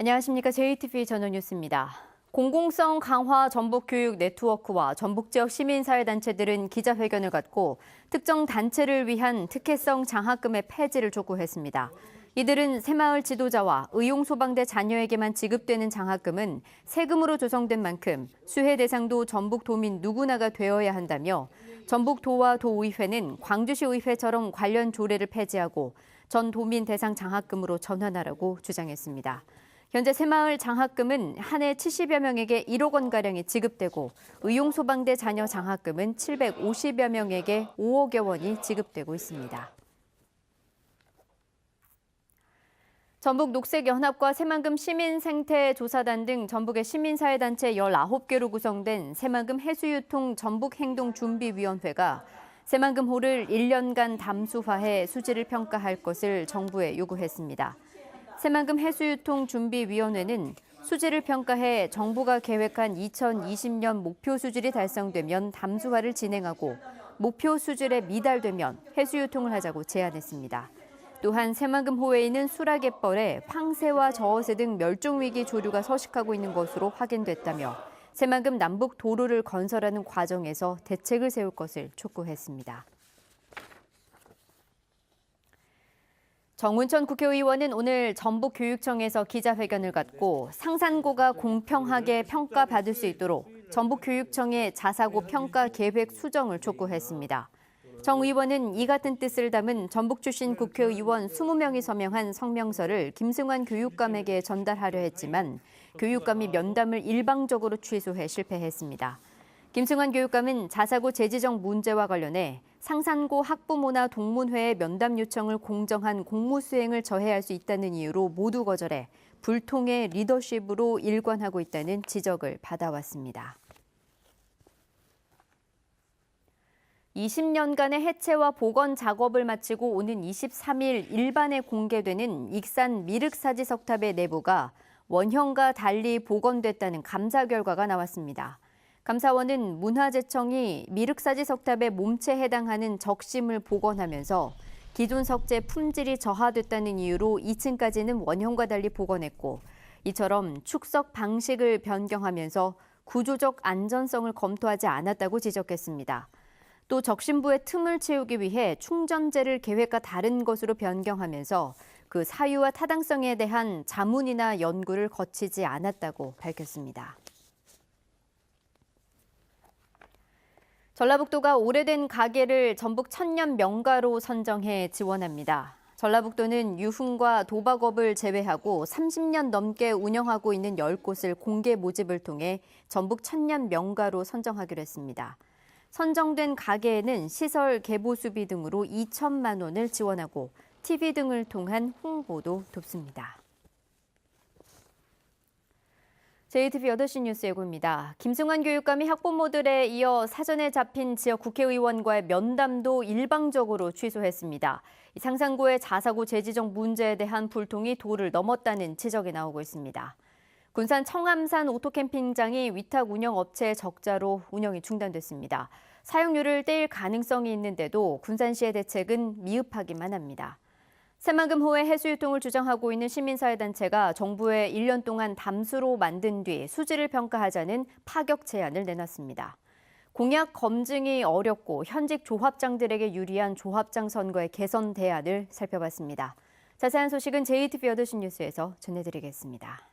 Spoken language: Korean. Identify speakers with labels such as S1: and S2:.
S1: 안녕하십니까. JTBC 전원뉴스입니다. 공공성 강화 전북교육 네트워크와 전북 지역 시민사회단체들은 기자회견을 갖고 특정 단체를 위한 특혜성 장학금의 폐지를 촉구했습니다. 이들은 새마을 지도자와 의용소방대 자녀에게만 지급되는 장학금은 세금으로 조성된 만큼 수혜 대상도 전북 도민 누구나가 되어야 한다며 전북도와 도의회는 광주시 의회처럼 관련 조례를 폐지하고 전 도민 대상 장학금으로 전환하라고 주장했습니다. 현재 새마을 장학금은 한 해 70여 명에게 1억 원가량이 지급되고 의용소방대 자녀 장학금은 750여 명에게 5억여 원이 지급되고 있습니다. 전북 녹색연합과 새만금 시민생태조사단 등 전북의 시민사회단체 19개로 구성된 새만금 해수유통 전북행동준비위원회가 새만금호를 1년간 담수화해 수질을 평가할 것을 정부에 요구했습니다. 새만금 해수유통준비위원회는 수질을 평가해 정부가 계획한 2020년 목표 수질이 달성되면 담수화를 진행하고 목표 수질에 미달되면 해수유통을 하자고 제안했습니다. 또한 새만금호에 있는 수락갯벌에 황새와 저어새 등 멸종위기 조류가 서식하고 있는 것으로 확인됐다며 새만금 남북 도로를 건설하는 과정에서 대책을 세울 것을 촉구했습니다. 정운천 국회의원은 오늘 전북교육청에서 기자회견을 갖고 상산고가 공평하게 평가받을 수 있도록 전북교육청의 자사고 평가 계획 수정을 촉구했습니다. 정 의원은 이 같은 뜻을 담은 전북 출신 국회의원 20명이 서명한 성명서를 김승환 교육감에게 전달하려 했지만 교육감이 면담을 일방적으로 취소해 실패했습니다. 김승환 교육감은 자사고 재지정 문제와 관련해 상산고 학부모나 동문회의 면담 요청을 공정한 공무 수행을 저해할 수 있다는 이유로 모두 거절해 불통의 리더십으로 일관하고 있다는 지적을 받아왔습니다. 20년간의 해체와 복원 작업을 마치고 오는 23일 일반에 공개되는 익산 미륵사지 석탑의 내부가 원형과 달리 복원됐다는 감사 결과가 나왔습니다. 감사원은 문화재청이 미륵사지 석탑의 몸체에 해당하는 적심을 복원하면서 기존 석재 품질이 저하됐다는 이유로 2층까지는 원형과 달리 복원했고 이처럼 축석 방식을 변경하면서 구조적 안전성을 검토하지 않았다고 지적했습니다. 또 적심부의 틈을 채우기 위해 충전재를 계획과 다른 것으로 변경하면서 그 사유와 타당성에 대한 자문이나 연구를 거치지 않았다고 밝혔습니다. 전라북도가 오래된 가게를 전북 천년 명가로 선정해 지원합니다. 전라북도는 유흥과 도박업을 제외하고 30년 넘게 운영하고 있는 10곳을 공개 모집을 통해 전북 천년 명가로 선정하기로 했습니다. 선정된 가게에는 시설 개보 수비 등으로 2천만 원을 지원하고 TV 등을 통한 홍보도 돕습니다. JTBC 8시 뉴스 예고입니다. 김승환 교육감이 학부모들에 이어 사전에 잡힌 지역 국회의원과의 면담도 일방적으로 취소했습니다. 상산고의 자사고 재지정 문제에 대한 불통이 도를 넘었다는 지적이 나오고 있습니다. 군산 청암산 오토캠핑장이 위탁 운영 업체의 적자로 운영이 중단됐습니다. 사용료를 떼일 가능성이 있는데도 군산시의 대책은 미흡하기만 합니다. 새만금호의 해수유통을 주장하고 있는 시민사회단체가 정부에 1년 동안 담수로 만든 뒤 수질을 평가하자는 파격 제안을 내놨습니다. 공약 검증이 어렵고 현직 조합장들에게 유리한 조합장 선거의 개선 대안을 살펴봤습니다. 자세한 소식은 JTBC 8시 뉴스에서 전해드리겠습니다.